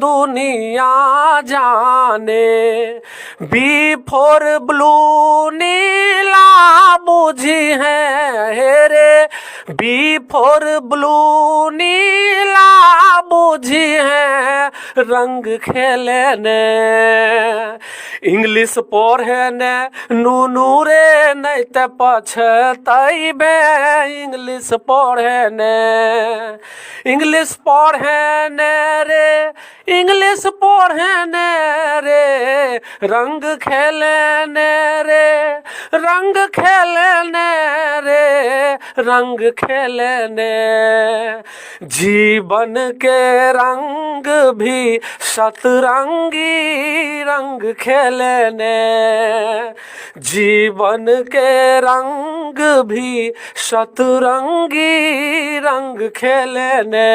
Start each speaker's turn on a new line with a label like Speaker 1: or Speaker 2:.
Speaker 1: दुनिया जाने। B for blue नीला बुझी है रे, बी फॉर ब्लू नीला बुझी है रंग खेले ने। इंग्लिश पढ़े ने नूनू रे नहीं ते पछतैबे, इंग्लिश पढ़े ने, इंग्लिश पढ़े ने रे, इंग्लिश पढ़े ने रे, रंग खेले ने रे, रंग खेले ने रे, रंग खेले ने। जीवन के रंग भी सतरंगी रंग खेले ने, जीवन के रंग भी सतरंगी रंग खेले ने।